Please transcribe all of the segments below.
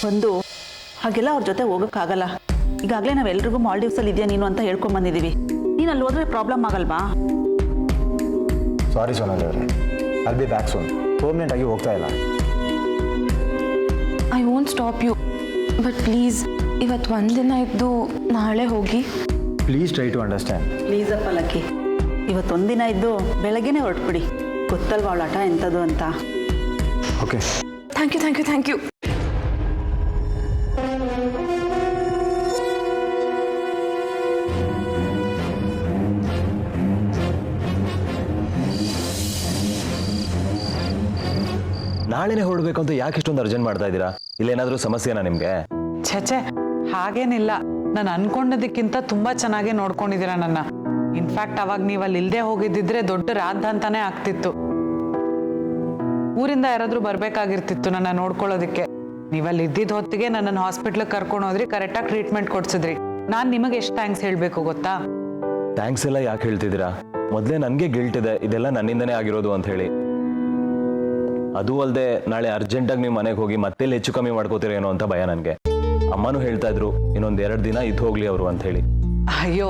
ಒಂದು ಹಾಗೆಲ್ಲ ಅವ್ರ ಜೊತೆ ಹೋಗೋಕ್ಕಾಗಲ್ಲ. ಈಗಾಗಲೇ ನಾವೆಲ್ರಿಗೂ ಮಾಲ್ಡೀವ್ಸಲ್ಲಿ ಇದೆಯಾ ನೀನು ಅಂತ ಹೇಳ್ಕೊಂಬಂದಿದ್ದೀವಿ. ನೀನು ಅಲ್ಲಿ ಹೋದ್ರೆ ಪ್ರಾಬ್ಲಮ್ ಆಗಲ್ವಾ? ಸಾರಿ ಸೋನಾಲಿ ಅವರೇ, ಅಲ್ಲಿ ಬಿ ಬ್ಯಾಕ್ ಸೋನ್. ಪರ್ಮನೆಂಟ್ ಆಗಿ ಹೋಗ್ತಾ ಇಲ್ಲ. I won't stop you, but please ಇವತ್ತು ಒಂದಿನ ಇದ್ದು ನಾಳೆ ಹೋಗಿ. Please try to understand. Please ಅಪ್ಪ ಲಕ್ಕಿ, ಇವತ್ತೊಂದಿನ ಇದ್ದು ಬೆಳಗ್ಗೆನೇ ಹೊರಟ್ಬಿಡಿ. ಗೊತ್ತಲ್ವಾ ಅವಳ ಆಟ ಎಂಥದ್ದು ಅಂತ. Okay, thank you thank you thank you. ನಾಳೆನೇ ಹೊರಡ್ಬೇಕು ಅಂತ ಯಾಕೆ ಇಷ್ಟೊಂದು ಅರ್ಜೆಂಟ್ ಮಾಡ್ತಾ ಇದ್ದೀರಾ? ಇಲ್ಲೇನಾದ್ರೂ ಸಮಸ್ಯೆನಾ ನಿಮ್ಗೆ? ಛೆ ಹಾಗೇನಿಲ್ಲ. ನಾನು ಅನ್ಕೊಂಡದಕ್ಕಿಂತ ತುಂಬಾ ಚೆನ್ನಾಗಿ ನೋಡ್ಕೊಂಡಿದ್ದೀರಾ ನನ್ನ. ಇನ್ಫ್ಯಾಕ್ಟ್ ಅವಾಗ ನೀವು ಅಲ್ಲಿ ಇಲ್ಲದೆ ಹೋಗಿದ್ದಿದ್ರೆ ದೊಡ್ಡ ರಾಧ ಅಂತಾನೆ ಆಗ್ತಿತ್ತು. ಊರಿಂದ ಯಾರಾದ್ರೂ ಬರ್ಬೇಕಾಗಿರ್ತಿತ್ತು ನನ್ನ ನೋಡ್ಕೊಳ್ಳೋದಕ್ಕೆ. ನೀವಲ್ಲಿ ಇದ್ದಿದ್ದ ಹೊತ್ತಿಗೆ ನನ್ನನ್ನು ಹಾಸ್ಪಿಟ್ಲಿಗೆ ಕರ್ಕೊಂಡು ಹೋದ್ರಿ, ಕರೆಕ್ಟಾಗಿ ಟ್ರೀಟ್ಮೆಂಟ್ ಕೊಡ್ಸಿದ್ರಿ. ನಾನು ನಿಮಗೆ ಎಷ್ಟು ಥ್ಯಾಂಕ್ಸ್ ಹೇಳಬೇಕು ಗೊತ್ತಾ? ಥ್ಯಾಂಕ್ಸ್ ಎಲ್ಲ ಯಾಕೆ ಹೇಳ್ತಿದ್ದೀರಾ? ಮೊದಲೇ ನನಗೆ ಗಿಲ್ಟ್ ಇದೆ, ಇದೆಲ್ಲ ನನ್ನಿಂದನೇ ಆಗಿರೋದು ಅಂತ ಹೇಳಿ. ಅದು ಅಲ್ಲದೆ ನಾಳೆ ಅರ್ಜೆಂಟಾಗಿ ನೀವು ಮನೆಗೆ ಹೋಗಿ ಮತ್ತೆ ಹೆಚ್ಚು ಕಮ್ಮಿ ಮಾಡ್ಕೋತೀರೇನೋ ಅಂತ ಭಯ ನನಗೆ. ಅಮ್ಮನೂ ಹೇಳ್ತಾ ಇದ್ರು ಇನ್ನೊಂದು 2 ದಿನ ಇದ್ದು ಹೋಗ್ಲಿ ಅವರು ಅಂತ ಹೇಳಿ. ಅಯ್ಯೋ,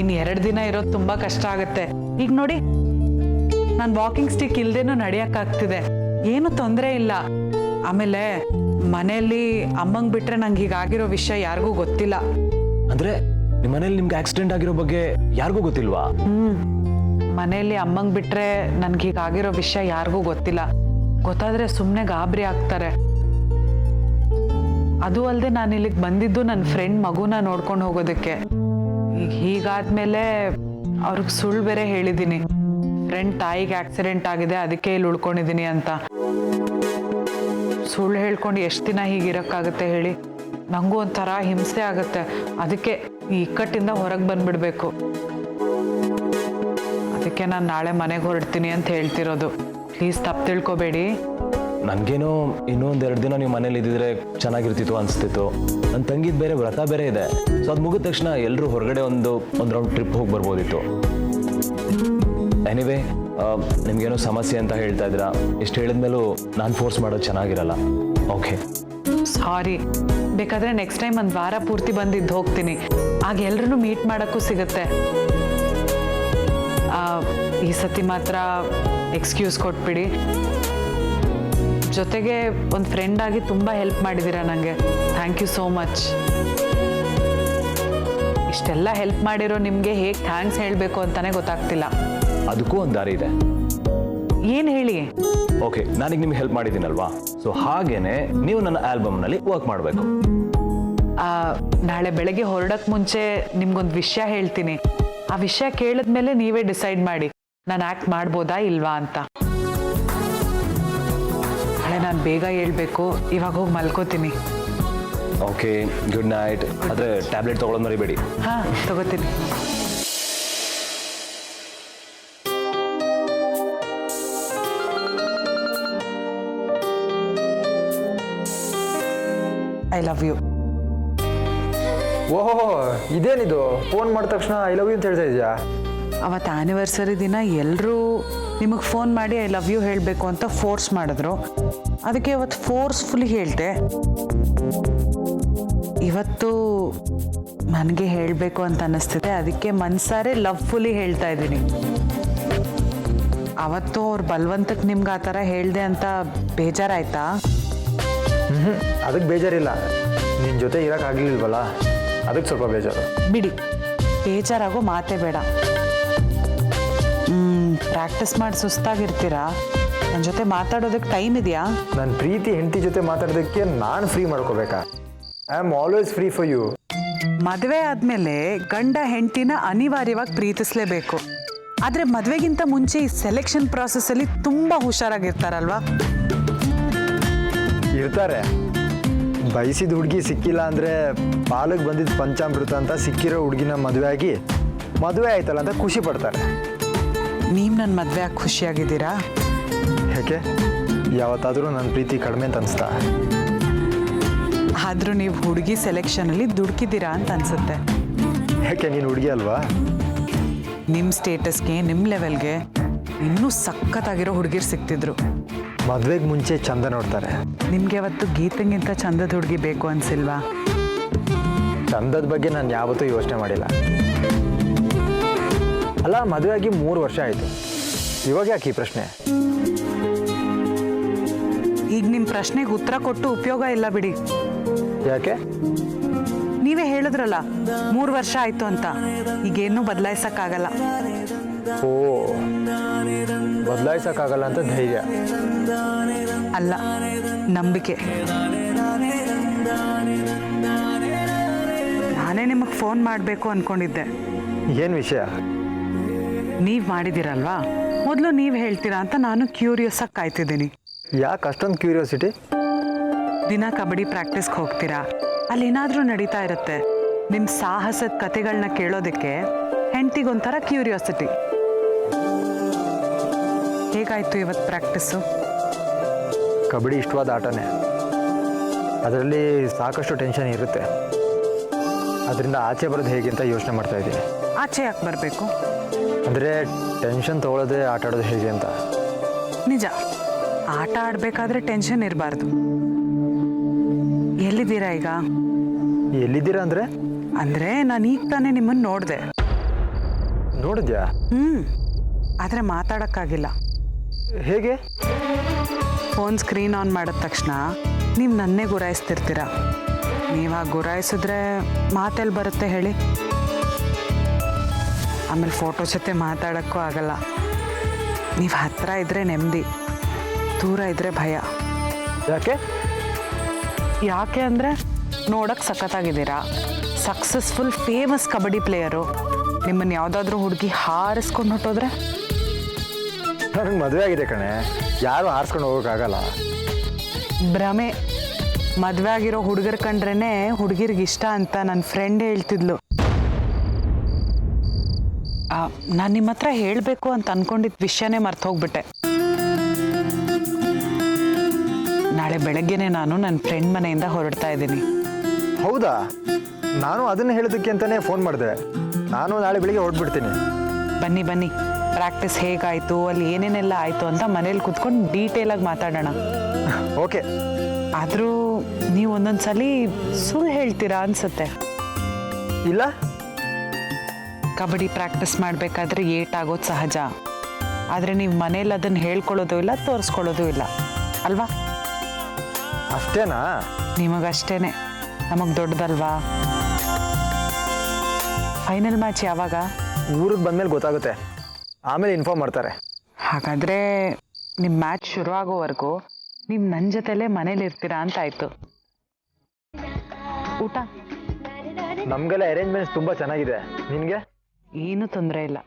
ಇನ್ನು 2 ದಿನ ಇರೋದು ತುಂಬಾ ಕಷ್ಟ ಆಗುತ್ತೆ. ಈಗ ನೋಡಿ, ನಾನು ವಾಕಿಂಗ್ ಸ್ಟಿಕ್ ಇಲ್ದೇನೂ ನಡೆಯಕ್ಕಾಗ್ತಿದೆ, ಏನು ತೊಂದರೆ ಇಲ್ಲ. ಆಮೇಲೆ ಮನೆಯಲ್ಲಿ ಅಮ್ಮಂಗೆ ಬಿಟ್ರೆ ನಂಗೆ ಹೀಗಾಗಿರೋ ವಿಷಯ ಯಾರಿಗೂ ಗೊತ್ತಿಲ್ಲ. ಅಂದ್ರೆ ನಿಮ್ಮ ಮನೇಲಿ ನಿಮ್ಗೆ ಆಕ್ಸಿಡೆಂಟ್ ಆಗಿರೋ ಬಗ್ಗೆ ಯಾರಿಗೂ ಗೊತ್ತಿಲ್ವಾ? ಮನೆಯಲ್ಲಿ ಅಮ್ಮಂಗೆ ಬಿಟ್ರೆ ನನ್ಗೆ ಹೀಗಾಗಿರೋ ವಿಷಯ ಯಾರಿಗೂ ಗೊತ್ತಿಲ್ಲ. ಗೊತ್ತಾದ್ರೆ ಸುಮ್ಮನೆ ಗಾಬರಿ ಆಗ್ತಾರೆ. ಅದು ಅಲ್ಲದೆ ನಾನು ಇಲ್ಲಿಗೆ ಬಂದಿದ್ದು ನನ್ನ ಫ್ರೆಂಡ್ ಮಗುನ ನೋಡ್ಕೊಂಡು ಹೋಗೋದಕ್ಕೆ. ಈಗ ಹೀಗಾದ್ಮೇಲೆ ಅವ್ರಿಗೆ ಸುಳ್ಳು ಬೇರೆ ಹೇಳಿದ್ದೀನಿ, ಫ್ರೆಂಡ್ ತಾಯಿಗೆ ಆಕ್ಸಿಡೆಂಟ್ ಆಗಿದೆ ಅದಕ್ಕೆ ಇಲ್ಲಿ ಉಳ್ಕೊಂಡಿದ್ದೀನಿ ಅಂತ. ಸುಳ್ಳು ಹೇಳ್ಕೊಂಡು ಎಷ್ಟು ದಿನ ಹೀಗಿರೋಕ್ಕಾಗತ್ತೆ ಹೇಳಿ? ನನಗೂ ಒಂಥರ ಹಿಂಸೆ ಆಗುತ್ತೆ. ಅದಕ್ಕೆ ಈ ಇಕ್ಕಟ್ಟಿಂದ ಹೊರಗೆ ಬಂದ್ಬಿಡ್ಬೇಕು. ಅದಕ್ಕೆ ನಾನು ನಾಳೆ ಮನೆಗೆ ಹೊರಡ್ತೀನಿ ಅಂತ ಹೇಳ್ತಿರೋದು. ಪ್ಲೀಸ್ ತಪ್ಪು ತಿಳ್ಕೊಬೇಡಿ. ನನಗೇನೋ ಇನ್ನೊಂದು 2 ದಿನ ನೀವು ಮನೇಲಿ ಇದ್ದಿದ್ರೆ ಚೆನ್ನಾಗಿರ್ತಿತ್ತು ಅನಿಸ್ತಿತ್ತು. ನನ್ನ ತಂಗಿದ ಬೇರೆ ವ್ರತ ಬೇರೆ ಇದೆ. ಸೊ ಅದು ಮುಗಿದ ತಕ್ಷಣ ಎಲ್ಲರೂ ಹೊರಗಡೆ ಒಂದು ರೌಂಡ್ ಟ್ರಿಪ್ ಹೋಗಿ ಬರ್ಬೋದಿತ್ತು. ಎನಿವೇ, ನಿಮ್ಗೇನೋ ಸಮಸ್ಯೆ ಅಂತ ಹೇಳ್ತಾ ಇದ್ದೀರಾ. ಇಷ್ಟು ಹೇಳಿದ್ಮೇಲೂ ನಾನು ಫೋರ್ಸ್ ಮಾಡೋದು ಚೆನ್ನಾಗಿರಲ್ಲ. ಓಕೆ, ಸಾರಿ. ಬೇಕಾದ್ರೆ ನೆಕ್ಸ್ಟ್ ಟೈಮ್ 1 ವಾರ ಪೂರ್ತಿ ಬಂದಿದ್ದು ಹೋಗ್ತೀನಿ. ಆಗ ಎಲ್ರೂ ಮೀಟ್ ಮಾಡೋಕ್ಕೂ ಸಿಗುತ್ತೆ. ಈ ಸತಿ ಮಾತ್ರ ಎಕ್ಸ್ಕ್ಯೂಸ್ ಕೊಟ್ಬಿಡಿ. ಜೊತೆಗೆ ಒಂದು ಫ್ರೆಂಡ್ ಆಗಿ ತುಂಬ ಹೆಲ್ಪ್ ಮಾಡಿದ್ದೀರಾ ನನಗೆ. Thank you so much. ಇಷ್ಟೆಲ್ಲ ಹೆಲ್ಪ್ ಮಾಡಿರೋ ನಿಮಗೆ ಹೇಗೆ ಥ್ಯಾಂಕ್ಸ್ ಹೇಳಬೇಕು ಅಂತಾನೆ ಗೊತ್ತಾಗ್ತಿಲ್ಲ. ಅದಕ್ಕೂ ಒಂದು ದಾರಿ ಇದೆ. ಏನು ಹೇಳಿ? ಓಕೆ, ನಾನೀಗ ನಿಮ್ಗೆ ಹೆಲ್ಪ್ ಮಾಡಿದ್ದೀನಲ್ವಾ? ಸೊ ಹಾಗೇನೆ ನೀವು ನನ್ನ ಆಲ್ಬಮ್ನಲ್ಲಿ ವರ್ಕ್ ಮಾಡಬೇಕು. ನಾಳೆ ಬೆಳಗ್ಗೆ ಹೊರಡಕ್ಕೆ ಮುಂಚೆ ನಿಮ್ಗೊಂದು ವಿಷಯ ಹೇಳ್ತೀನಿ. ಆ ವಿಷಯ ಕೇಳಿದ್ಮೇಲೆ ನೀವೇ ಡಿಸೈಡ್ ಮಾಡಿ ನಾನು ಆ್ಯಕ್ಟ್ ಮಾಡ್ಬೋದಾ ಇಲ್ವಾ ಅಂತ. ನಾಳೆ ನಾನು ಬೇಗ ಹೇಳ್ಬೇಕು. ಇವಾಗ ಹೋಗಿ ಮಲ್ಕೋತೀನಿ. Okay, good night. ಆದರೆ ಟ್ಯಾಬ್ಲೆಟ್ ತೊಗೊಳೋದು ಮರಿಬೇಡಿ. ಹಾಂ, ತಗೋತೀನಿ. I love you. ಓಹೋ, ಇದೇನಿದು? ಫೋನ್ ಮಾಡಿದ ತಕ್ಷಣ ಐ ಲವ್ ಯು ಅಂತ ಹೇಳ್ತಾ ಇದೆಯಾ? ಅವತ್ತು ಆ್ಯನಿವರ್ಸರಿ ದಿನ ಎಲ್ಲರೂ ನಿಮಗೆ ಫೋನ್ ಮಾಡಿ ಐ ಲವ್ ಯು ಹೇಳಬೇಕು ಅಂತ ಫೋರ್ಸ್ ಮಾಡಿದ್ರು. ಅದಕ್ಕೆ ಅವತ್ತು ಫೋರ್ಸ್ಫುಲಿ ಹೇಳಿದೆ. ಇವತ್ತು ನನಗೆ ಹೇಳಬೇಕು ಅಂತ ಅನ್ನಿಸ್ತಿದೆ. ಅದಕ್ಕೆ ಮನ್ಸಾರೆ ಲವ್ಫುಲಿ ಹೇಳ್ತಾ ಇದ್ದೀನಿ. ಅವತ್ತು ಅವ್ರು ಬಲವಂತಕ್ಕೆ ನಿಮ್ಗೆ ಆ ಥರ ಹೇಳಿದೆ ಅಂತ ಬೇಜಾರಾಯ್ತಾ? ಅದಕ್ಕೆ ಬೇಜಾರಿಲ್ಲ, ನಿನ್ನ ಜೊತೆ ಇರೋಕ್ಕಾಗಲಿಲ್ವಲ್ಲ ಅದಕ್ಕೆ ಸ್ವಲ್ಪ ಬೇಜಾರು. ಬಿಡಿ, ಬೇಜಾರಾಗೋ ಮಾತೇ ಬೇಡ. ಪ್ರಾಕ್ಟೀಸ್ ಮಾಡಿ ಸುಸ್ತಾಗಿರ್ತೀರಾ. ನನ್ನ ಜೊತೆ ಮಾತಾಡೋದಕ್ಕೆ ಟೈಮ್ ಇದೆಯಾ? ನನ್ನ ಪ್ರೀತಿ ಹೆಂಡತಿ ಜೊತೆ ಮಾತಾಡೋದಕ್ಕೆ ನಾನು ಫ್ರೀ ಮಾಡ್ಕೋಬೇಕಾ? I am always free for you. ಮದುವೆ ಆದಮೇಲೆ ಗಂಡ ಹೆಂಡತಿನ ಅನಿವಾರ್ಯವಾಗಿ ಪ್ರೀತಿಸಲೇಬೇಕು. ಆದರೆ ಮದುವೆಗಿಂತ ಮುಂಚೆ ಈ ಸೆಲೆಕ್ಷನ್ ಪ್ರಾಸೆಸ್ಸಲ್ಲಿ ತುಂಬ ಹುಷಾರಾಗಿರ್ತಾರಲ್ವಾ? ಇರ್ತಾರೆ. ಬಯಸಿದ ಹುಡುಗಿ ಸಿಕ್ಕಿಲ್ಲ ಅಂದರೆ ಪಾಲಕ್ಕೆ ಬಂದಿದ್ದು ಪಂಚಾಮೃತ ಅಂತ ಸಿಕ್ಕಿರೋ ಹುಡುಗಿನ ಮದುವೆ ಆಯ್ತಲ್ಲ ಅಂತ ಖುಷಿ ಪಡ್ತಾರೆ. ನೀವು ನನ್ನ ಮದುವೆ ಆಗಿ ಖುಷಿಯಾಗಿದ್ದೀರಾ? ಯಾಕೆ, ಯಾವತ್ತಾದರೂ ನನ್ನ ಪ್ರೀತಿ ಕಡಿಮೆ ಅಂತ ಅನಿಸ್ತಾ? ಆದರೂ ನೀವು ಹುಡುಗಿ ಸೆಲೆಕ್ಷನಲ್ಲಿ ದುಡುಕಿದ್ದೀರಾ ಅಂತ ಅನಿಸುತ್ತೆ. ಯಾಕೆ, ನೀನು ಹುಡುಗಿ ಅಲ್ವಾ? ನಿಮ್ಮ ಸ್ಟೇಟಸ್ಗೆ, ನಿಮ್ಮ ಲೆವೆಲ್ಗೆ ಇನ್ನೂ ಸಖತ್ತಾಗಿರೋ ಹುಡುಗಿರು ಸಿಗ್ತಿದ್ರು. ಮದುವೆಗೆ ಮುಂಚೆ ಚಂದ ನೋಡ್ತಾರೆ. ನಿಮ್ಗೆ ಅವತ್ತು ಗೀತಂಗಿಂತ ಚಂದದ ಹುಡುಗಿ ಬೇಕು ಅನ್ಸಿಲ್ವಾ? ಚಂದದ ಬಗ್ಗೆ ನಾನು ಯಾವತ್ತೂ ಯೋಚನೆ ಮಾಡಿಲ್ಲ. ಅಲ್ಲ, ಮದುವೆ ಆಗಿ 3 ವರ್ಷ ಆಯಿತು, ಇವಾಗ ಯಾಕೆ ಈ ಪ್ರಶ್ನೆ? ಈಗ ನಿಮ್ಮ ಪ್ರಶ್ನೆಗೆ ಉತ್ತರ ಕೊಟ್ಟು ಉಪಯೋಗ ಇಲ್ಲ ಬಿಡಿ. ಯಾಕೆ? ನೀವೇ ಹೇಳಿದ್ರಲ್ಲ 3 ವರ್ಷ ಆಯ್ತು ಅಂತ, ಈಗೇನು ಬದಲಾಯಿಸಕ್ಕಾಗಲ್ಲ. ಓ, ಬದಲಾಯಿಸೋಕ್ಕಾಗಲ್ಲ ಅಂತ ಧೈರ್ಯ? ಅಲ್ಲ, ನಂಬಿಕೆ. ನಾನೇ ನಿಮಗೆ ಫೋನ್ ಮಾಡಬೇಕು ಅಂದ್ಕೊಂಡಿದ್ದೆ. ಏನು ವಿಷಯ? ನೀವು ಮಾಡಿದ್ದೀರಲ್ವಾ, ಮೊದಲು ನೀವು ಹೇಳ್ತೀರಾ ಅಂತ ನಾನು ಕ್ಯೂರಿಯಸ್ ಆಗಿ ಕಾಯ್ತಿದ್ದೀನಿ. ಯಾಕೆ ಅಷ್ಟೊಂದು ಕ್ಯೂರಿಯಾಸಿಟಿ? ದಿನ ಕಬಡ್ಡಿ ಪ್ರಾಕ್ಟೀಸ್ಗೆ ಹೋಗ್ತೀರಾ, ಅಲ್ಲಿ ಏನಾದರೂ ನಡೀತಾ ಇರುತ್ತೆ. ನಿಮ್ಮ ಸಾಹಸದ ಕತೆಗಳನ್ನ ಕೇಳೋದಕ್ಕೆ ಹೆಂಡ್ತಿಗೊಂಥರ ಕ್ಯೂರಿಯಾಸಿಟಿ. ಹೇಗಾಯಿತು ಇವತ್ತು ಪ್ರಾಕ್ಟೀಸು? ಕಬಡ್ಡಿ ಇಷ್ಟವಾದ ಆಟನೇ. ಅದರಲ್ಲಿ ಸಾಕಷ್ಟು ಟೆನ್ಷನ್ ಇರುತ್ತೆ. ಅದರಿಂದ ಆಚೆ ಬರೋದು ಹೇಗೆ ಅಂತ ಯೋಚನೆ ಮಾಡ್ತಾ ಇದ್ದೀನಿ. ಆಚೆ ಯಾಕೆ ಬರಬೇಕು? ಅಂದರೆ ಟೆನ್ಷನ್ ತೊಗೊಳ್ಳೋದೇ ಆಟ ಆಡೋದು ಹೇಗೆ ಅಂತ. ನಿಜ, ಆಟ ಆಡಬೇಕಾದ್ರೆ ಟೆನ್ಷನ್ ಇರಬಾರ್ದು. ಎಲ್ಲಿದ್ದೀರಾ ಈಗ? ಎಲ್ಲಿದ್ದೀರಾ ಅಂದರೆ? ಅಂದರೆ ನಾನು ಈಗ ತಾನೇ ನಿಮ್ಮನ್ನು ನೋಡಿದೆ. ನೋಡಿದ್ಯಾ? ಆದರೆ ಮಾತಾಡೋಕ್ಕಾಗಿಲ್ಲ. ಹೇಗೆ? ಫೋನ್ ಸ್ಕ್ರೀನ್ ಆನ್ ಮಾಡಿದ ತಕ್ಷಣ ನೀವು ನನ್ನೇ ಗುರಾಯಿಸ್ತಿರ್ತೀರ. ನೀವಾಗ ಗುರಾಯಿಸಿದ್ರೆ ಮಾತೆಲ್ಲಿ ಬರುತ್ತೆ ಹೇಳಿ? ಆಮೇಲೆ ಫೋಟೋ ಜೊತೆ ಮಾತಾಡೋಕ್ಕೂ ಆಗಲ್ಲ. ನೀವು ಹತ್ತಿರ ಇದ್ದರೆ ನೆಮ್ಮದಿ, ದೂರ ಇದ್ದರೆ ಭಯ. ಯಾಕೆ? ಯಾಕೆ ಅಂದರೆ ನೋಡೋಕ್ಕೆ ಸಖತ್ತಾಗಿದ್ದೀರಾ, ಸಕ್ಸಸ್ಫುಲ್ ಫೇಮಸ್ ಕಬಡ್ಡಿ ಪ್ಲೇಯರು. ನಿಮ್ಮನ್ನು ಯಾವುದಾದ್ರೂ ಹುಡುಗಿ ಹಾರಿಸ್ಕೊಂಡು ಹೊಟ್ಟೋದ್ರೆ? ನನಗೆ ಮದುವೆ ಆಗಿದೆ ಕಣೆ, ಯಾರು ಹಾರಿಸ್ಕೊಂಡು ಹೋಗೋಕ್ಕಾಗಲ್ಲ. ಭ್ರಮೆ. ಮದುವೆ ಆಗಿರೋ ಹುಡುಗರು ಕಂಡ್ರೇ ಹುಡುಗಿರಿಗೆ ಇಷ್ಟ ಅಂತ ನನ್ನ ಫ್ರೆಂಡ್ ಹೇಳ್ತಿದ್ಲು. ನಾನು ನಿಮ್ಮ ಹತ್ರ ಹೇಳಬೇಕು ಅಂತ ಅಂದ್ಕೊಂಡಿದ್ದ ವಿಷಯನೇ ಮರ್ತು ಹೋಗ್ಬಿಟ್ಟೆ. ನಾಳೆ ಬೆಳಗ್ಗೆನೆ ನಾನು ನನ್ನ ಫ್ರೆಂಡ್ ಮನೆಯಿಂದ ಹೊರಡ್ತಾ ಇದ್ದೀನಿ. ಹೌದಾ? ನಾನು ಅದನ್ನು ಹೇಳೋದಕ್ಕೆ ಅಂತಲೇ ಫೋನ್ ಮಾಡಿದೆ. ನಾನು ನಾಳೆ ಬೆಳಿಗ್ಗೆ ಹೊರಡ್ಬಿಡ್ತೀನಿ. ಬನ್ನಿ ಬನ್ನಿ, ಪ್ರಾಕ್ಟೀಸ್ ಹೇಗಾಯಿತು, ಅಲ್ಲಿ ಏನೇನೆಲ್ಲ ಆಯಿತು ಅಂತ ಮನೇಲಿ ಕೂತ್ಕೊಂಡು ಡೀಟೇಲಾಗಿ ಮಾತಾಡೋಣ. ಓಕೆ. ಆದರೂ ನೀವು ಒಂದೊಂದು ಸಲ ಸುಳ್ಳು ಹೇಳ್ತೀರಾ ಅನ್ಸುತ್ತೆ. ಇಲ್ಲ, ಕಬಡ್ಡಿ ಪ್ರಾಕ್ಟೀಸ್ ಮಾಡಬೇಕಾದ್ರೆ ಏಟಾಗೋದು ಸಹಜ. ಆದರೆ ನೀವು ಮನೇಲಿ ಅದನ್ನು ಹೇಳ್ಕೊಳ್ಳೋದು ಇಲ್ಲ, ತೋರಿಸ್ಕೊಳ್ಳೋದು ಇಲ್ಲ ಅಲ್ವಾ? ಅಷ್ಟೇನಾ? ನಿಮಗಷ್ಟೇ, ನಮಗೆ ದೊಡ್ಡದಲ್ವಾ? ಫೈನಲ್ ಮ್ಯಾಚ್ ಯಾವಾಗ? ಊರಿಗೆ ಬಂದಮೇಲೆ ಗೊತ್ತಾಗುತ್ತೆ, ಆಮೇಲೆ ಇನ್ಫಾರ್ಮ್ ಮಾಡ್ತಾರೆ. ಹಾಗಾದರೆ ನಿಮ್ಮ ಮ್ಯಾಚ್ ಶುರು ಆಗೋವರೆಗೂ ನೀವು ನನ್ನ ಜೊತೆಲೇ ಮನೇಲಿ ಇರ್ತೀರಾ ಅಂತ ಆಯಿತು. ಊಟ? ನಮಗೆಲ್ಲ ಅರೇಂಜ್ಮೆಂಟ್ಸ್ ತುಂಬ ಚೆನ್ನಾಗಿದೆ. ನಿನಗೆ? ಏನೂ ತೊಂದರೆ ಇಲ್ಲ.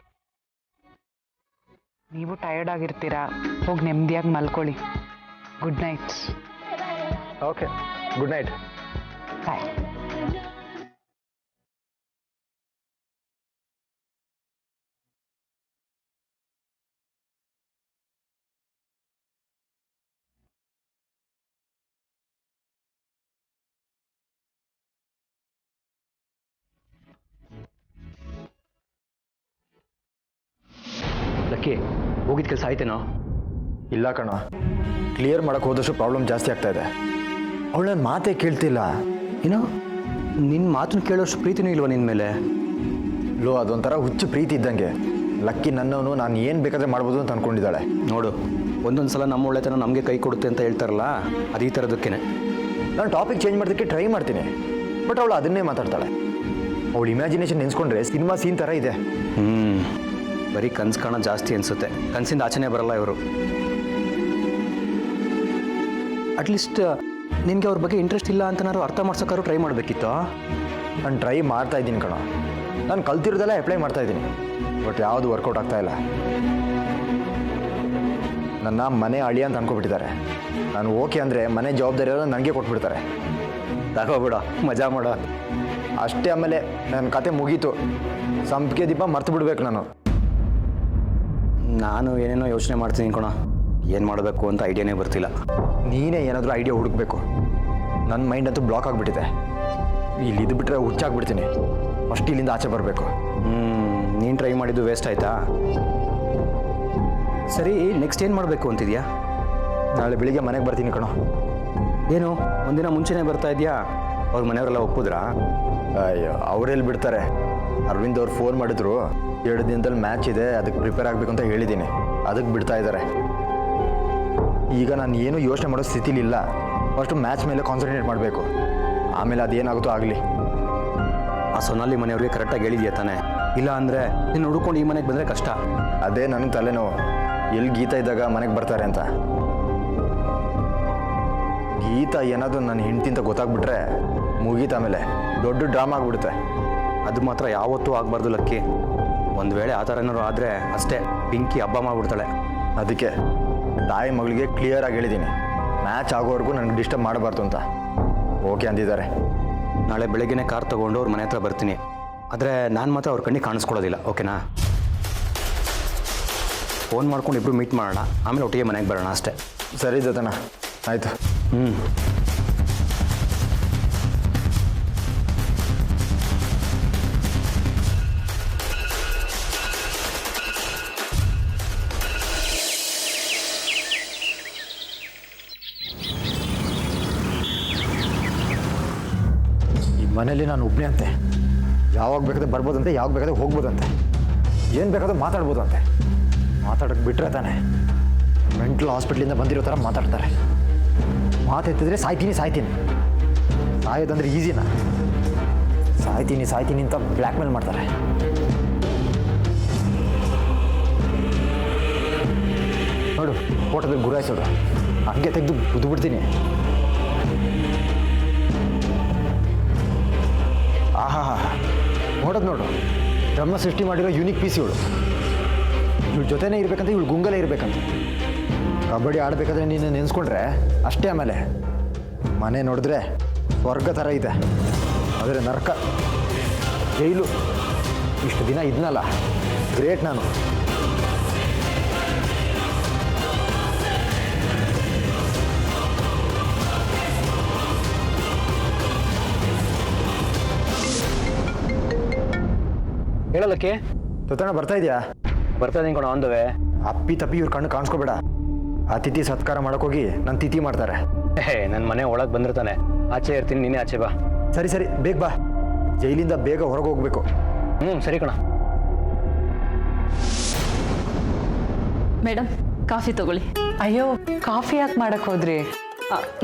ನೀವು ಟಯರ್ಡ್ ಆಗಿರ್ತೀರಾ, ಹೋಗಿ ನೆಮ್ಮದಿಯಾಗಿ ಮಲ್ಕೊಳ್ಳಿ. Good night. Okay, good night. Bye. Lucky, ಹೋಗಿದ ಕೆಲಸ ಆಯ್ತೇನೋ? ಇಲ್ಲ ಕಣ, ಕ್ಲಿಯರ್ ಮಾಡೋಕ್ಕೆ ಹೋದಷ್ಟು ಪ್ರಾಬ್ಲಮ್ ಜಾಸ್ತಿ ಆಗ್ತಾ ಇದೆ. ಅವಳು ನನ್ನ ಮಾತೇ ಕೇಳ್ತಿಲ್ಲ. ಏನೋ ನಿನ್ನ ಮಾತನ್ನು ಕೇಳೋಷ್ಟು ಪ್ರೀತಿನೂ ಇಲ್ವಾ ನಿನ್ನ ಮೇಲೆ? ಲೋ, ಅದೊಂಥರ ಹುಚ್ಚು ಪ್ರೀತಿ ಇದ್ದಂಗೆ. ಲಕ್ಕಿ ನನ್ನವನು, ನಾನು ಏನು ಬೇಕಾದರೆ ಮಾಡ್ಬೋದು ಅಂತ ಅಂದ್ಕೊಂಡಿದ್ದಾಳೆ. ನೋಡು, ಒಂದೊಂದು ಸಲ ನಮ್ಮ ಒಳ್ಳೆತನ ನಮಗೆ ಕೈ ಕೊಡುತ್ತೆ ಅಂತ ಹೇಳ್ತಾರಲ್ಲ, ಅದು ಈ ಥರದಕ್ಕೇನೆ. ನಾನು ಟಾಪಿಕ್ ಚೇಂಜ್ ಮಾಡೋದಕ್ಕೆ ಟ್ರೈ ಮಾಡ್ತೀನಿ, ಬಟ್ ಅವಳು ಅದನ್ನೇ ಮಾತಾಡ್ತಾಳೆ. ಅವಳು ಇಮ್ಯಾಜಿನೇಷನ್ ನೆನೆಸ್ಕೊಂಡ್ರೆ ಸಿನಿಮಾ ಸೀನ್ ಥರ ಇದೆ. ಬರೀ ಕನ್ಸು ಕಾಣ ಜಾಸ್ತಿ ಅನಿಸುತ್ತೆ, ಕನಸಿಂದ ಆಚೆನೇ ಬರಲ್ಲ ಇವರು. ಅಟ್ಲೀಸ್ಟ್ ನಿನಗೆ ಅವ್ರ ಬಗ್ಗೆ ಇಂಟ್ರೆಸ್ಟ್ ಇಲ್ಲ ಅಂತನಾದ್ರು ಅರ್ಥ ಮಾಡ್ಸೋಕ್ಕಾದ್ರು ಟ್ರೈ ಮಾಡಬೇಕಿತ್ತು. ನಾನು ಟ್ರೈ ಮಾಡ್ತಾ ಇದ್ದೀನಿ ಕಣ, ನಾನು ಕಲ್ತಿರೋದೆಲ್ಲ ಅಪ್ಲೈ ಮಾಡ್ತಾ ಇದ್ದೀನಿ, ಬಟ್ ಯಾವುದು ವರ್ಕೌಟ್ ಆಗ್ತಾ ಇಲ್ಲ. ನನ್ನ ಮನೆ ಅಳಿ ಅಂತ ಅನ್ಕೊಬಿಟ್ಟಿದ್ದಾರೆ. ನಾನು ಓಕೆ ಅಂದರೆ ಮನೆ ಜವಾಬ್ದಾರಿ ಎಲ್ಲ ನನಗೆ ಕೊಟ್ಬಿಡ್ತಾರೆ. ತಗೋಬಿಡ, ಮಜಾ ಮಾಡೋ ಅಷ್ಟೇ. ಆಮೇಲೆ ನನ್ನ ಕತೆ ಮುಗೀತು, ಸಂಪಿಗೆ ದೀಪ ಮರ್ತು ಬಿಡ್ಬೇಕು ನಾನು. ನಾನು ಏನೇನೋ ಯೋಚನೆ ಮಾಡ್ತೀನಿ ಕಣ, ಏನು ಮಾಡಬೇಕು ಅಂತ ಐಡಿಯಾನೇ ಬರ್ತಿಲ್ಲ. ನೀನೇ ಏನಾದರೂ ಐಡಿಯಾ ಹುಡುಕ್ಬೇಕು. ನನ್ನ ಮೈಂಡ್ ಅಂತೂ ಬ್ಲಾಕ್ ಆಗಿಬಿಟ್ಟಿದೆ. ಇಲ್ಲಿ ಇದು ಬಿಟ್ಟರೆ ಹುಚ್ಚಾಗ್ಬಿಡ್ತೀನಿ. ಫಸ್ಟ್ ಇಲ್ಲಿಂದ ಆಚೆ ಬರಬೇಕು. ನೀನು ಟ್ರೈ ಮಾಡಿದ್ದು ವೇಸ್ಟ್ ಆಯಿತಾ? ಸರಿ, ನೆಕ್ಸ್ಟ್ ಏನು ಮಾಡಬೇಕು ಅಂತಿದ್ಯಾ? ನಾಳೆ ಬೆಳಿಗ್ಗೆ ಮನೆಗೆ ಬರ್ತೀನಿ ಕಣೋ. ಏನು ಒಂದಿನ ಮುಂಚೆನೇ ಬರ್ತಾ ಇದೆಯಾ? ಅವ್ರ ಮನೆಯವರೆಲ್ಲ ಒಪ್ಪಿದ್ರಾ? ಅಯ್ಯೋ ಅವರೆಲ್ಲಿ ಬಿಡ್ತಾರೆ. ಅರವಿಂದ್ ಅವ್ರು ಫೋನ್ ಮಾಡಿದ್ರು, 2 ದಿನದಲ್ಲಿ ಮ್ಯಾಚ್ ಇದೆ, ಅದಕ್ಕೆ ಪ್ರಿಪೇರ್ ಆಗಬೇಕು ಅಂತ ಹೇಳಿದ್ದೀನಿ, ಅದಕ್ಕೆ ಬಿಡ್ತಾ ಇದ್ದಾರೆ. ಈಗ ನಾನು ಏನು ಯೋಚನೆ ಮಾಡೋ ಸ್ಥಿತಿಲಿ ಇಲ್ಲ. ಫಸ್ಟು ಮ್ಯಾಚ್ ಮೇಲೆ ಕಾನ್ಸಂಟ್ರೇಟ್ ಮಾಡಬೇಕು, ಆಮೇಲೆ ಅದೇನಾಗುತ್ತೋ ಆಗಲಿ. ಆ ಸೊನಾಲಿ ಮನೆಯವ್ರಿಗೆ ಕರೆಕ್ಟಾಗಿ ಹೇಳಿದ್ಯಾ ತಾನೆ? ಇಲ್ಲ ಅಂದರೆ ನೀನು ಹುಡ್ಕೊಂಡು ಈ ಮನೆಗೆ ಬಂದರೆ ಕಷ್ಟ. ಅದೇ ನನಗೆ ತಲೆನೋವು, ಎಲ್ಲಿ ಗೀತಾ ಇದ್ದಾಗ ಮನೆಗೆ ಬರ್ತಾರೆ ಅಂತ. ಗೀತಾ ಏನಾದರೂ ನನ್ನ ಹೆಂಡತಿ ಅಂತ ಗೊತ್ತಾಗ್ಬಿಟ್ರೆ ಮುಗೀತ, ಆಮೇಲೆ ದೊಡ್ಡ ಡ್ರಾಮಾ ಆಗಿಬಿಡುತ್ತೆ. ಅದು ಮಾತ್ರ ಯಾವತ್ತೂ ಆಗಬಾರ್ದು ಲಕ್ಕಿ. ಒಂದು ವೇಳೆ ಆ ಥರ ಏನಾದ್ರು ಆದರೆ ಅಷ್ಟೇ, ಪಿಂಕಿ ಹಬ್ಬ ಮಾಡಿಬಿಡ್ತಾಳೆ. ಅದಕ್ಕೆ ತಾಯಿ ಮಗಳಿಗೆ ಕ್ಲಿಯರಾಗಿ ಹೇಳಿದ್ದೀನಿ, ಮ್ಯಾಚ್ ಆಗೋವರೆಗೂ ನನಗೆ ಡಿಸ್ಟರ್ಬ್ ಮಾಡಬಾರ್ದು ಅಂತ. ಓಕೆ ಅಂದಿದ್ದಾರೆ. ನಾಳೆ ಬೆಳಗ್ಗೆನೇ ಕಾರ್ ತೊಗೊಂಡು ಅವ್ರ ಮನೆ ಹತ್ರ ಬರ್ತೀನಿ. ಆದರೆ ನಾನು ಮಾತ್ರ ಅವ್ರ ಕಣ್ಣಿಗೆ ಕಾಣಿಸ್ಕೊಳ್ಳೋದಿಲ್ಲ, ಓಕೆನಾ? ಫೋನ್ ಮಾಡ್ಕೊಂಡು ಇಬ್ಬರು ಮೀಟ್ ಮಾಡೋಣ, ಆಮೇಲೆ ಒಟ್ಟಿಗೆ ಮನೆಗೆ ಬರೋಣ ಅಷ್ಟೇ. ಸರಿ ದತ್ತಣ್ಣ, ಆಯಿತು. ಈ ಮನೇಲಿ ನಾನು ಒಬ್ಬನೇ ಅಂತೆ. ಯಾವಾಗ ಬೇಕಾದ್ರೆ ಬರ್ಬೋದಂತೆ, ಯಾವಾಗ ಬೇಕಾದ್ರೆ ಹೋಗ್ಬೋದಂತೆ, ಏನು ಬೇಕಾದ್ರೂ ಮಾತಾಡ್ಬೋದಂತೆ. ಮಾತಾಡೋಕ್ಕೆ ಬಿಟ್ಟರೆ ತಾನೆ ಮೆಂಟಲ್ ಹಾಸ್ಪಿಟ್ಲಿಂದ ಬಂದಿರೋ ಥರ ಮಾತಾಡ್ತಾರೆ. ಮಾತೆತ್ತಿದ್ರೆ ಸಾಯ್ತೀನಿ ಸಾಯೋದಂದ್ರೆ ಈಸಿನಾ? ಸಾಯ್ತೀನಿ ಅಂತ ಬ್ಲ್ಯಾಕ್ ಮೇಲ್ ಮಾಡ್ತಾರೆ. ನೋಡು, ಫೋಟೋದಲ್ಲಿ ಗುರಾಯಿಸೋದು, ಹಂಗೆ ತೆಗೆದು ಬಿಡ್ತೀನಿ. ಆಹಾ, ನೋಡು, ಬ್ರಹ್ಮ ಸೃಷ್ಟಿ ಮಾಡಿರೋ ಯೂನಿಕ್ ಪೀಸ್ ಇವಳು. ಇವಳ ಜೊತೆನೇ ಇರ್ಬೇಕಂತ, ಇವಳು ಗುಂಗಲೇ ಇರಬೇಕಂತ. ಕಬಡ್ಡಿ ಆಡಬೇಕಾದ್ರೆ ನೀನು ನೆನೆಸ್ಕೊಂಡ್ರೆ ಅಷ್ಟೇ. ಆಮೇಲೆ ಮನೆ ನೋಡಿದ್ರೆ ಸ್ವರ್ಗ ಥರ ಇದೆ, ಆದರೆ ನರಕ, ಜೈಲು. ಇಷ್ಟು ದಿನ ಇದ್ನಲ್ಲ, ಗ್ರೇಟ್ ನಾನು. ಹೇಳೋದಕ್ಕೆ ತೊತ್ತಣ್ಣ ಬರ್ತಾ ಇದೆಯಾ? ಬರ್ತಾ ಇದೀನಿ ಕಣ, ಅಂದವೆ. ಅಪ್ಪಿ ತಪ್ಪಿ ಇವ್ರ ಕಣ್ಣು ಕಾಣಿಸ್ಕೋಬೇಡ. ಅತಿಥಿ ಸತ್ಕಾರ ಮಾಡೋಕ್ಕೋಗಿ ನನ್ನ ತಿಥಿ ಮಾಡ್ತಾರೆ. ನನ್ನ ಮನೆ ಒಳಗೆ ಬಂದಿರ್ತಾನೆ, ಆಚೆ ಇರ್ತೀನಿ, ನೀನೇ ಆಚೆ ಬಾ. ಸರಿ ಬೇಗ ಬಾ, ಜೈಲಿಂದ ಬೇಗ ಹೊರಗೆ ಹೋಗ್ಬೇಕು. ಸರಿ ಕಣ. ಮೇಡಮ್, ಕಾಫಿ ತಗೊಳ್ಳಿ. ಅಯ್ಯೋ, ಕಾಫಿ ಯಾಕೆ ಮಾಡಕ್ಕೆ ಹೋದ್ರಿ?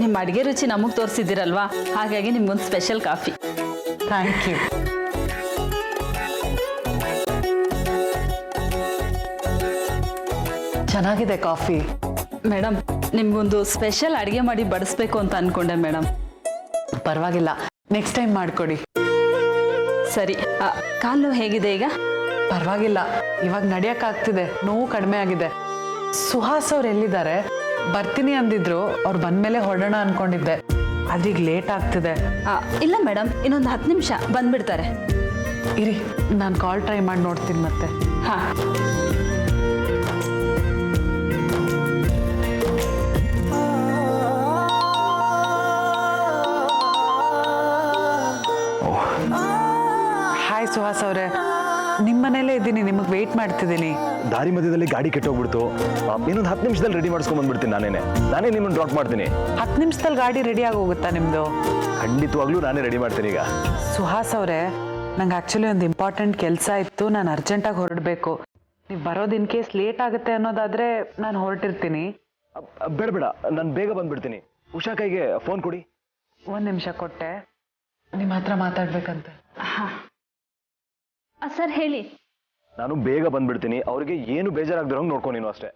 ನಿಮ್ಮ ಅಡುಗೆ ರುಚಿ ನಮಗೆ ತೋರಿಸಿದ್ದೀರಲ್ವಾ, ಹಾಗಾಗಿ ನಿಮ್ಗೊಂದು ಸ್ಪೆಷಲ್ ಕಾಫಿ. Thank you. ಚೆನ್ನಾಗಿದೆ ಕಾಫಿ. ಮೇಡಮ್, ನಿಮ್ಗೊಂದು ಸ್ಪೆಷಲ್ ಅಡುಗೆ ಮಾಡಿ ಬಡಿಸ್ಬೇಕು ಅಂತ ಅನ್ಕೊಂಡೆ ಮೇಡಮ್. ಪರವಾಗಿಲ್ಲ, ನೆಕ್ಸ್ಟ್ ಟೈಮ್ ಮಾಡಿಕೊಡಿ. ಸರಿ, ಕಾಲು ಹೇಗಿದೆ ಈಗ? ಪರವಾಗಿಲ್ಲ, ಇವಾಗ ನಡೆಯೋಕ್ಕಾಗ್ತಿದೆ, ನೋವು ಕಡಿಮೆ ಆಗಿದೆ. ಸುಹಾಸ್ ಅವ್ರು ಎಲ್ಲಿದ್ದಾರೆ? ಬರ್ತೀನಿ ಅಂದಿದ್ರು, ಅವ್ರು ಬಂದಮೇಲೆ ಹೊರಡೋಣ ಅನ್ಕೊಂಡಿದ್ದೆ, ಆದ್ರೆ ಈಗ ಲೇಟ್ ಆಗ್ತಿದೆ. ಇಲ್ಲ ಮೇಡಮ್, ಇನ್ನೊಂದು 10 ನಿಮಿಷ ಬಂದ್ಬಿಡ್ತಾರೆ. ಇರಿ, ನಾನು ಕಾಲ್ ಟ್ರೈ ಮಾಡಿ ನೋಡ್ತೀನಿ ಮತ್ತೆ. ಹಾಂ. ಹಾಯ್ ಸುಹಾಸ್ ಅವರೇ, ನಿಮ್ಮ ಮನೇಲೇ ಇದ್ದೀನಿ, ನಿಮಗೆ ವೆಯ್ಟ್ ಮಾಡ್ತಿದ್ದೀನಿ. ದಾರಿ ಮಧ್ಯದಲ್ಲಿ ಗಾಡಿ ಕೆಟ್ಟೋಗ್ಬಿಡ್ತು, ಇನ್ನೊಂದು 10 ನಿಮಿಷದಲ್ಲಿ ರೆಡಿ ಮಾಡಿಸ್ಕೊಂಡ್ ಬಂದ್ಬಿಡ್ತೀನಿ. ನಾನೇ ನಿಮ್ಮನ್ನು ಡ್ರಾಪ್ ಮಾಡ್ತೀನಿ. 10 ನಿಮಿಷದಲ್ಲಿ ಗಾಡಿ ರೆಡಿ ಆಗಿ ಹೋಗುತ್ತಾ ನಿಮ್ಮದು? ಖಂಡಿತವಾಗ್ಲೂ ನಾನೇ ರೆಡಿ ಮಾಡ್ತೀನಿ ಈಗ. ಸುಹಾಸ್ ಅವರೇ, ನಂಗೆ ಆ್ಯಕ್ಚುಲಿ ಒಂದು ಇಂಪಾರ್ಟೆಂಟ್ ಕೆಲಸ ಇತ್ತು, ನಾನು ಅರ್ಜೆಂಟಾಗಿ ಹೊರಡಬೇಕು. ನೀವು ಬರೋದು ಇನ್ ಕೇಸ್ ಲೇಟ್ ಆಗುತ್ತೆ ಅನ್ನೋದಾದರೆ ನಾನು ಹೊರಟಿರ್ತೀನಿ. ಬೇಡ, ನಾನು ಬೇಗ ಬಂದ್ಬಿಡ್ತೀನಿ. ಉಷಾ ಕೈಗೆ ಫೋನ್ ಕೊಡಿ. 1 ನಿಮಿಷ ಕೊಟ್ಟೆ, ನಿಮ್ಮ ಹತ್ರ ಮಾತಾಡ್ಬೇಕಂತೆ. ಸರ್ ಹೇಳಿ. ನಾನು ಬೇಗ ಬಂದ್ಬಿಡ್ತೀನಿ, ಅವ್ರಿಗೆ ಏನು ಬೇಜಾರಾಗ್ದಿರೋಂಗೆ ನೋಡ್ಕೊ ನೀನು ಅಷ್ಟೇ.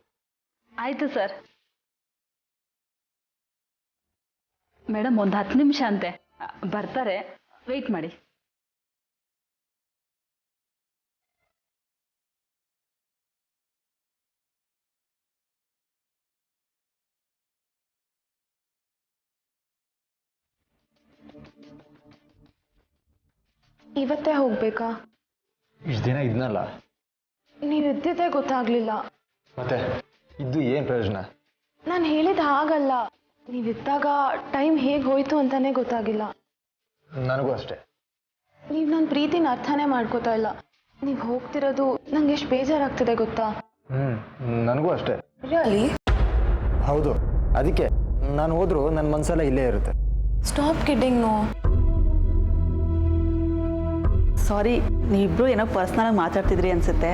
ಆಯಿತು ಸರ್. ಮೇಡಮ್, ಒಂದು 10 ನಿಮಿಷ ಅಂತೆ, ಬರ್ತಾರೆ, ವೆಯ್ಟ್ ಮಾಡಿ. ಇವತ್ತೇ ಹೋಗ್ಬೇಕಾ? ಇಷ್ಟು ದಿನ ಇದ್ನಲ್ಲ. ನೀವು ಇದ್ದಿದ್ದೇ ಗೊತ್ತಾಗ್ಲಿಲ್ಲ. ಮತ್ತೆ ಇದ್ದು ಏನು ಪ್ರಯೋಜನ? ನಾನು ಹೇಳಿದ ಹಾಗಲ್ಲ, ನೀವಿದ್ದಾಗ ಟೈಮ್ ಹೇಗೆ ಹೋಯ್ತು ಅಂತಾನೆ ಗೊತ್ತಾಗಿಲ್ಲ. ನನಗೂ ಅಷ್ಟೇ. ನೀವು ನನ್ನ ಪ್ರೀತಿನ ಅರ್ಥನೇ ಮಾಡ್ಕೋತಾ ಇಲ್ಲ. ನೀವು ಹೋಗ್ತಿರೋದು ನಂಗೆ ಎಷ್ಟು ಬೇಜಾರಾಗ್ತಿದೆ ಗೊತ್ತಾ? ನನಗೂ ಅಷ್ಟೇ. ರಿಯಲಿ? ಹೌದು, ಅದಕ್ಕೆ ನಾನು ಹೋದರೂ ನನ್ನ ಮನಸ್ಸೆಲ್ಲ ಇಲ್ಲೇ ಇರುತ್ತೆ. Stop kidding no. ಸಾರಿ, ನೀವಿಬ್ರು ಏನೋ ಪರ್ಸ್ನಲಾಗಿ ಮಾತಾಡ್ತಿದ್ರಿ ಅನ್ಸುತ್ತೆ.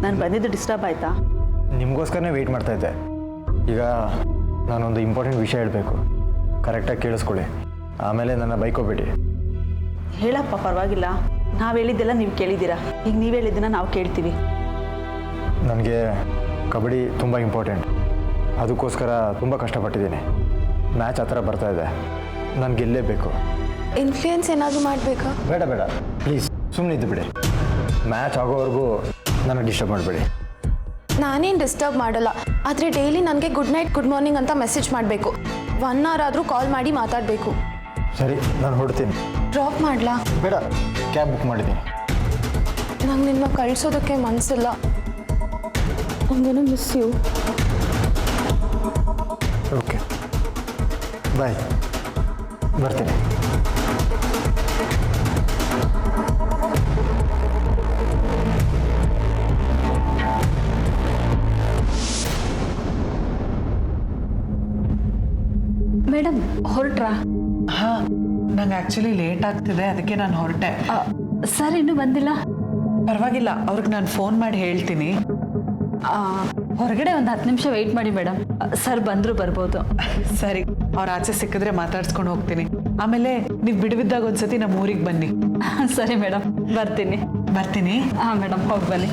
ನಾನು ಬಂದಿದ್ದು ಡಿಸ್ಟರ್ಬ್ ಆಯಿತಾ? ನಿಮಗೋಸ್ಕರನೇ ವೆಯ್ಟ್ ಮಾಡ್ತಾಯಿದ್ದೆ. ಈಗ ನಾನೊಂದು ಇಂಪಾರ್ಟೆಂಟ್ ವಿಷಯ ಹೇಳಬೇಕು, ಕರೆಕ್ಟಾಗಿ ಕೇಳಿಸ್ಕೊಳ್ಳಿ, ಆಮೇಲೆ ನನ್ನ ಬೈಕೋಬೇಡಿ. ಹೇಳಪ್ಪ, ಪರವಾಗಿಲ್ಲ. ನಾವು ಹೇಳಿದ್ದೆಲ್ಲ ನೀವು ಕೇಳಿದ್ದೀರಾ, ಈಗ ನೀವು ಹೇಳಿದ್ದನ್ನ ನಾವು ಕೇಳ್ತೀವಿ. ನನಗೆ ಕಬಡ್ಡಿ ತುಂಬ ಇಂಪಾರ್ಟೆಂಟ್. ಅದಕ್ಕೋಸ್ಕರ ತುಂಬ ಕಷ್ಟಪಟ್ಟಿದ್ದೀನಿ. ಮ್ಯಾಚ್ ಆ ಥರ ಬರ್ತಾಯಿದೆ, ನಾನು ಗೆಲ್ಲೇಬೇಕು. ಇನ್ಫ್ಲೂಯೆನ್ಸ್ ಏನಾದರೂ ಮಾಡಬೇಕಾ? ಬೇಡ ಬೇಡ, ಪ್ಲೀಸ್ ಸುಮ್ಮನೆ ಇದ್ದು ಬಿಡಿ. ಮ್ಯಾಚ್ ಆಗೋವರೆಗೂ ನನಗೆ ಡಿಸ್ಟರ್ಬ್ ಮಾಡಬೇಡಿ. ನಾನೇನು ಡಿಸ್ಟರ್ಬ್ ಮಾಡಲ್ಲ, ಆದರೆ ಡೈಲಿ ನನಗೆ ಗುಡ್ ನೈಟ್ ಗುಡ್ ಮಾರ್ನಿಂಗ್ ಅಂತ ಮೆಸೇಜ್ ಮಾಡಬೇಕು. 1 hour ಆದರೂ ಕಾಲ್ ಮಾಡಿ ಮಾತಾಡಬೇಕು. ಸರಿ, ನಾನು ಹೊರಡ್ತೀನಿ. ಡ್ರಾಪ್ ಮಾಡಲಾ? ಬೇಡ, ಕ್ಯಾಬ್ ಬುಕ್ ಮಾಡಿದ್ದೀನಿ. ನಂಗೆ ನಿನ್ನ ಕಳಿಸೋದಕ್ಕೆ ಮನಸ್ಸಿಲ್ಲ. I'm miss you. ಓಕೆ, ಬಾಯ್, ಬರ್ತೀನಿ. ಮೇಡಮ್ ಹೊರಟ್ರಾ? ಹಾಂ, ನಂಗೆ ಆ್ಯಕ್ಚುಲಿ ಲೇಟ್ ಆಗ್ತಿದೆ, ಅದಕ್ಕೆ ನಾನು ಹೊರಟೆ. ಸರ್ ಇನ್ನೂ ಬಂದಿಲ್ಲ? ಪರವಾಗಿಲ್ಲ, ಅವ್ರಿಗೆ ನಾನು ಫೋನ್ ಮಾಡಿ ಹೇಳ್ತೀನಿ. ಹೊರಗಡೆ ಒಂದು 10 ನಿಮಿಷ ವೆಯ್ಟ್ ಮಾಡಿ ಮೇಡಮ್, ಸರ್ ಬಂದರೂ ಬರ್ಬೋದು. ಸರಿ, ಅವ್ರ ಆಚೆ ಸಿಕ್ಕಿದ್ರೆ ಮಾತಾಡ್ಸ್ಕೊಂಡು ಹೋಗ್ತೀನಿ. ಆಮೇಲೆ ನೀವು ಬಿಡುವಿದ್ದಾಗ ಒಂದ್ಸತಿ ನಮ್ಮ ಊರಿಗೆ ಬನ್ನಿ. ಸರಿ ಮೇಡಮ್, ಬರ್ತೀನಿ. ಬರ್ತೀನಿ. ಹಾಂ ಮೇಡಮ್, ಹೋಗಿ ಬನ್ನಿ.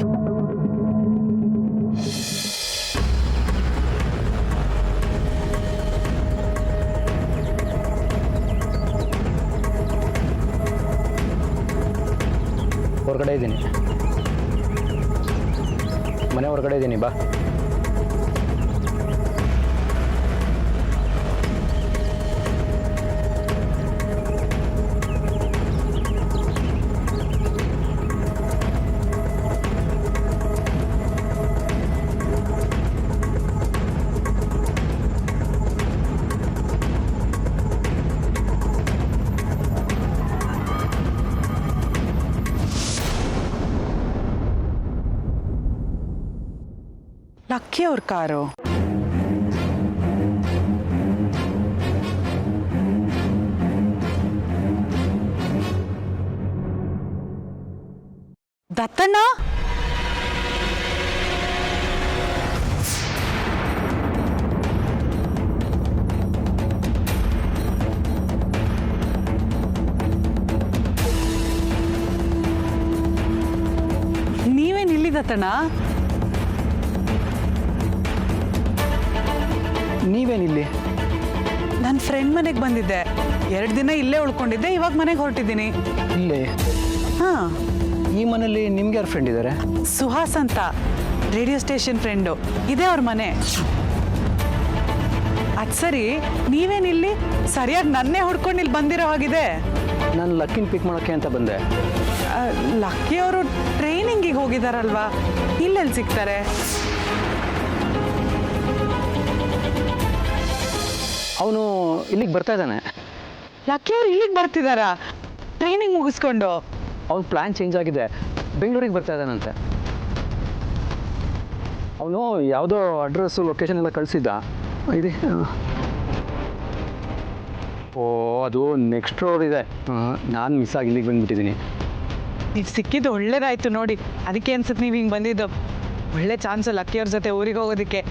ಹೊರಗಡೆ ಇದ್ದೀನಿ, ಮನೆ ಹೊರಗಡೆ ಇದ್ದೀನಿ, ಬಾ. ಲಕ್ಕಿ ಅವ್ರ ಕಾರು. ದತ್ತಣ್ಣ, ನೀವೇನ್ ಇಲ್ಲಿ ದತ್ತಣ್ಣ? ನೀವೇನಿಲ್ಲಿ? ನನ್ನ ಫ್ರೆಂಡ್ ಮನೆಗೆ ಬಂದಿದ್ದೆ. 2 ದಿನ ಇಲ್ಲೇ ಉಳ್ಕೊಂಡಿದ್ದೆ, ಇವಾಗ ಮನೆಗೆ ಹೊರಟಿದ್ದೀನಿ. ಇಲ್ಲಿ ಹಾಂ, ಈ ಮನೇಲಿ ನಿಮ್ಗೆ ಯಾರು ಫ್ರೆಂಡ್ ಇದ್ದಾರೆ? ಸುಹಾಸ್ ಅಂತ, ರೇಡಿಯೋ ಸ್ಟೇಷನ್ ಫ್ರೆಂಡು. ಇದೇ ಅವ್ರ ಮನೆ. ಅದು ಸರಿ, ನೀವೇನಿಲ್ಲಿ? ಸರಿಯಾಗಿ ನನ್ನೇ ಹುಡ್ಕೊಂಡು ಇಲ್ಲಿ ಬಂದಿರೋ ಹಾಗಿದೆ. ನಾನು ಲಕ್ಕಿನ ಪಿಕ್ ಮಾಡೋಕ್ಕೆ ಅಂತ ಬಂದೆ. ಲಕ್ಕಿ ಅವರು ಟ್ರೈನಿಂಗಿಗೆ ಹೋಗಿದಾರಲ್ವಾ, ಇಲ್ಲೆಲ್ಲಿ ಸಿಗ್ತಾರೆ? ಅವನು ಇಲ್ಲಿಗೆ ಬರ್ತಾ ಇದ್ದಾನೆ. ಲಕ್ಕಿ ಅವ್ರು ಇಲ್ಲಿಗೆ ಬರ್ತಿದಾರಾ ಟ್ರೈನಿಂಗ್ ಮುಗಿಸ್ಕೊಂಡು? ಅವ್ನ ಪ್ಲ್ಯಾನ್ ಚೇಂಜ್ ಆಗಿದೆ, ಬೆಂಗಳೂರಿಗೆ ಬರ್ತಾ ಇದ್ದಾನಂತೆ. ಅವನು ಯಾವುದೋ ಅಡ್ರೆಸ್ಸು ಲೊಕೇಶನ್ ಎಲ್ಲ ಕಳಿಸಿದ್ದ. ಇದೆ. ಓ, ಅದು ನೆಕ್ಸ್ಟ್ ರೋಡ್ ಇದೆ. ನಾನು ಮಿಸ್ ಆಗಿ ಇಲ್ಲಿಗೆ ಬಂದುಬಿಟ್ಟಿದ್ದೀನಿ. ನೀವು ಸಿಕ್ಕಿದ್ದು ಒಳ್ಳೇದಾಯ್ತು ನೋಡಿ. ಅದಕ್ಕೆ ಅನ್ಸುತ್ತೆ ನೀವು ಹಿಂಗೆ ಬಂದಿದ್ದು. ಒಳ್ಳೆ ಚಾನ್ಸು ಲಕ್ಕಿಯವ್ರ ಜೊತೆ ಊರಿಗೆ ಹೋಗೋದಕ್ಕೆ.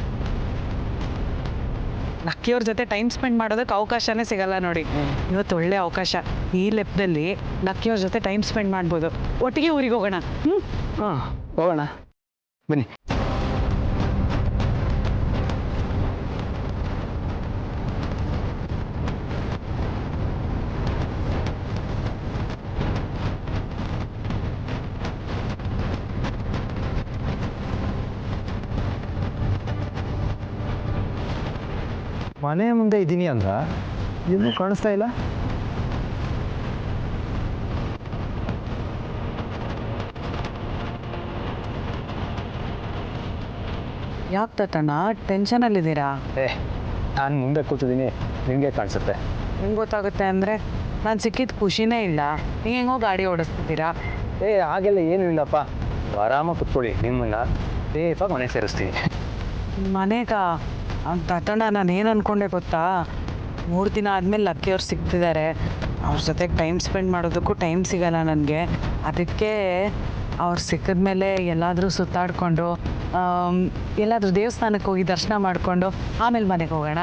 ಲಕ್ಕಿಯವ್ರ ಜೊತೆ ಟೈಮ್ ಸ್ಪೆಂಡ್ ಮಾಡೋದಕ್ಕೆ ಅವಕಾಶನೇ ಸಿಗಲ್ಲ ನೋಡಿ. ಇವತ್ತು ಒಳ್ಳೆ ಅವಕಾಶ. ಈ ಲೆಪ್ಪದಲ್ಲಿ ಲಕ್ಕಿಯವ್ರ ಜೊತೆ ಟೈಮ್ ಸ್ಪೆಂಡ್ ಮಾಡ್ಬೋದು. ಒಟ್ಟಿಗೆ ಊರಿಗೆ ಹೋಗೋಣ. ಹಾಂ, ಹೋಗೋಣ ಬನ್ನಿ. ಮನೆ ಮುಂದೆ ಇದ್ದೀನಿ ಅಂದ, ಇನ್ನೂ ಕಾಣಿಸ್ತಾ ಇಲ್ಲ. ಯಾಕೆ ತಟ್ಟಣ್ಣ ಟೆನ್ಷನಲ್ಲಿದ್ದೀರಾ? ನಾನು ಮುಂದೆ ಕೂತಿದ್ದೀನಿ, ನಿಮಗೆ ಕಾಣಿಸುತ್ತೆ. ಹೆಂಗೆ ಗೊತ್ತಾಗುತ್ತೆ ಅಂದರೆ ನಾನು ಸಿಕ್ಕಿದ ಖುಷಿನೇ ಇಲ್ಲ. ನೀವು ಹೆಂಗೋ ಗಾಡಿ ಓಡಿಸ್ತಿದ್ದೀರಾ? ಹಾಗೆಲ್ಲ ಏನೂ ಇಲ್ಲಪ್ಪ, ಆರಾಮಾಗಿ ಕುತ್ಕೊಳ್ಳಿ. ನಿಮ್ಮನ್ನ ಸೇಫಾಗಿ ಮನೆಗೆ ಸೇರಿಸ್ತೀನಿ. ಮನೆಗ ತಾತಣ್ಣ ನಾನು ಏನು ಅಂದ್ಕೊಂಡೆ ಗೊತ್ತಾ, 3 ದಿನ ಆದಮೇಲೆ ಲಕ್ಕಿಯವ್ರು ಸಿಗ್ತಿದ್ದಾರೆ. ಅವ್ರ ಜೊತೆಗೆ ಟೈಮ್ ಸ್ಪೆಂಡ್ ಮಾಡೋದಕ್ಕೂ ಟೈಮ್ ಸಿಗಲ್ಲ ನನಗೆ. ಅದಕ್ಕೆ ಅವ್ರು ಸಿಕ್ಕಿದ್ಮೇಲೆ ಎಲ್ಲಾದರೂ ಸುತ್ತಾಡಿಕೊಂಡು ಎಲ್ಲಾದರೂ ದೇವಸ್ಥಾನಕ್ಕೆ ಹೋಗಿ ದರ್ಶನ ಮಾಡಿಕೊಂಡು ಆಮೇಲೆ ಮನೆಗೆ ಹೋಗೋಣ.